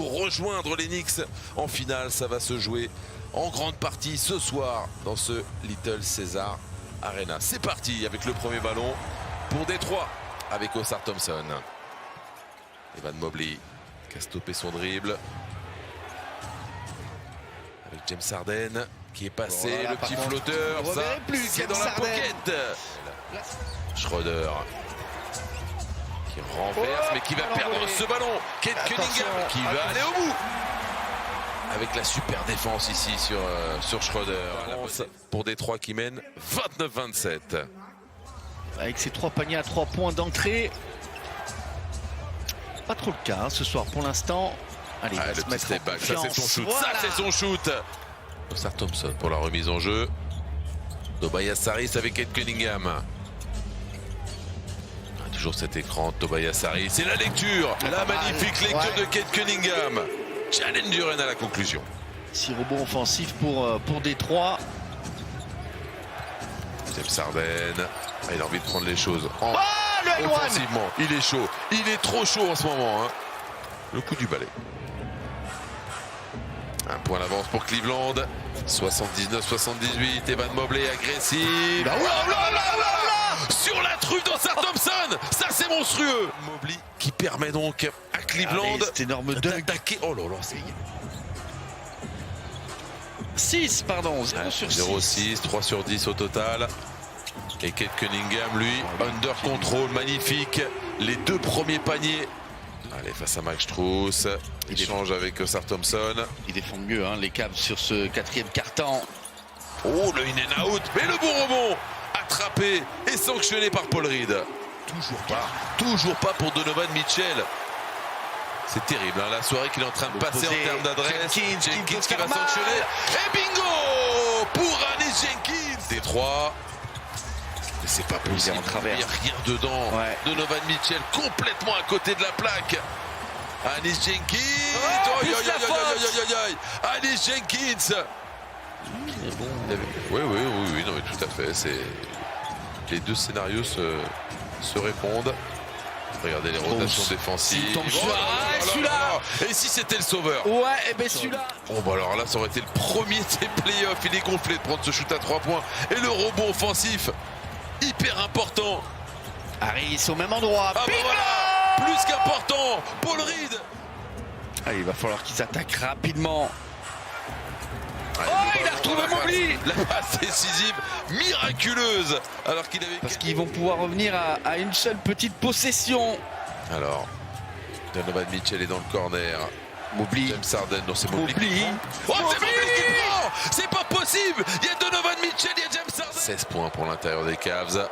pour rejoindre les Knicks en finale. Ça va se jouer en grande partie ce soir dans ce Little Caesars Arena. C'est parti avec le premier ballon pour Détroit avec Ausar Thompson. Evan Mobley qui a stoppé son dribble. Avec James Harden qui est passé, voilà, le petit contre, flotteur, ça c'est dans la pocket. Schroeder qui renverse mais qui va perdre ce ballon. Kate Cunningham qui va aller au bout. Avec la super défense ici sur Schroeder. Pour Détroit qui mène 29-27. Avec ses 3 paniers à 3 points d'entrée. Pas trop le cas ce soir pour l'instant. Allez, il va se mettre en back, ça confiance. c'est son shoot, Voilà. ça c'est son shoot. Ausar Thompson pour la remise en jeu. Tobias Harris avec Kate Cunningham. Toujours cet écran de Tobias Harris. C'est la lecture, la magnifique lecture de Kate Cunningham. Jalen Duren à la conclusion. 6 rebonds offensifs pour Détroit. James Harden. Il a envie de prendre les choses en le L1. offensivement. Il est chaud. Il est trop chaud en ce moment. Le coup du balai. Un point d'avance pour Cleveland. 79-78. Evan Mobley agressif. Sur la truffe d'Ausar Thompson. Ça c'est monstrueux. Mobley qui permet donc à Cleveland Cet énorme dunk. d'attaquer. Oh là là, c'est 6, pardon. 0 sur 6. 0-6, 3 sur 10 au total. Et Kate Cunningham, lui, under control, magnifique. Les 2 premiers paniers. Allez, face à Max Strus. Il échange avec Ausar Thompson. Ils défendent mieux les Cavs sur ce 4e quart-temps. Oh, le in and out. Mais le bon rebond. Attrapé et sanctionné par Paul Reed. Toujours pas pour Donovan Mitchell. C'est terrible, la soirée qu'il est en train de passer en termes d'adresse. Jenkins qui va sanctionner. Et bingo pour Anis Jenkins. Détroit. Mais c'est pas possible. Il n'y a rien dedans. Ouais. Donovan Mitchell complètement à côté de la plaque. Anis Jenkins. Anis Jenkins. Oui, non, mais tout à fait. Les 2 scénarios se répondent. Regardez les rotations défensives. Celui-là. Et si c'était le sauveur? Ouais, et ben celui-là. Bon bah alors là, ça aurait été le premier de ses playoffs. Il est gonflé de prendre ce shoot à 3 points. Et le rebond offensif, hyper important. Harris au même endroit. Ah bah voilà, plus qu'important. Paul Reed. Allez, il va falloir qu'ils attaquent rapidement. Il a retrouvé Mobley. La passe décisive, miraculeuse. Alors qu'il avait. Parce qu'ils vont pouvoir revenir à une seule petite possession. Alors, Donovan Mitchell est dans le corner. Mobley. James Harden, non, c'est Mobley. Oh, c'est Mobley qui prend. C'est pas possible. Il y a Donovan Mitchell, il y a James Harden. 16 points pour l'intérieur des Cavs.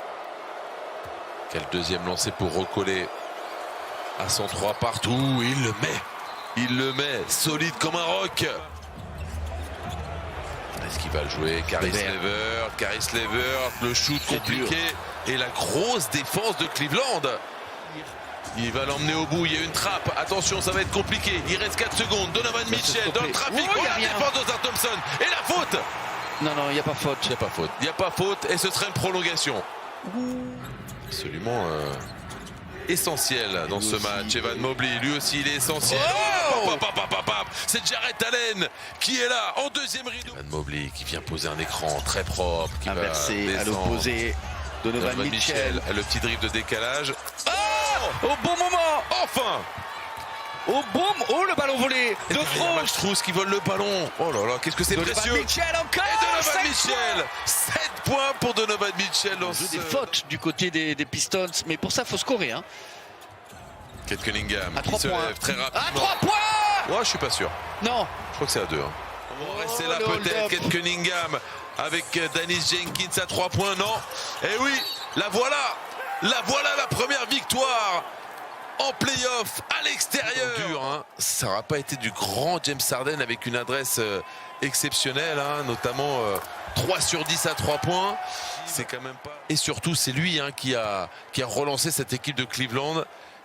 Quel deuxième lancé pour recoller à 103 partout. Il le met solide comme un roc. Est-ce qu'il va le jouer? Caris Levert, le shoot compliqué et la grosse défense de Cleveland. Il va l'emmener au bout, il y a une trappe. Attention, ça va être compliqué. Il reste 4 secondes. Donovan Mitchell dans le trafic. La défense d'Ausar Thompson. Et la faute? Non, il n'y a pas faute. Il n'y a pas faute et ce serait une prolongation. Absolument essentiel dans ce match. Evan Mobley, lui aussi, il est essentiel. C'est Jarrett Allen qui est là en deuxième rideau. Evan Mobley qui vient poser un écran très propre. Qui inversé à l'opposé. Donovan Mitchell. Le petit drift de décalage. Au bon moment. Enfin. Oh, le ballon volé de Strus qui vole le ballon. Oh là là, qu'est-ce que c'est précieux. Mitchell encore. Et Donovan Mitchell. 7 points pour Donovan Mitchell dans des fautes du côté des Pistons, mais pour ça, il faut scorer. Kate Cunningham à qui 3 se points. lève très rapidement. À 3 points. Ouais, je suis pas sûr. Non. Je crois que c'est à 2. On va rester là peut-être. Kate Cunningham avec Anis Jenkins à 3 points. Non. Et oui, la voilà la première victoire en play-off à l'extérieur. Ça n'aura pas été du grand James Harden avec une adresse exceptionnelle, notamment 3 sur 10 à 3 points. C'est quand même pas. Et surtout, c'est lui qui a relancé cette équipe de Cleveland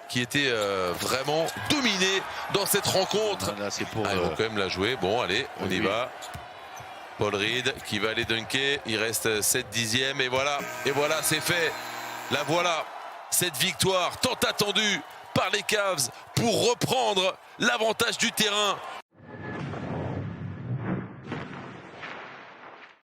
qui était vraiment dominée dans cette rencontre. Là, c'est pour. Ils vont quand même la jouer. Bon, allez, on y va. Paul Reed qui va aller dunker. Il reste 7 dixièmes et voilà, c'est fait. Cette victoire tant attendue par les Cavs pour reprendre l'avantage du terrain.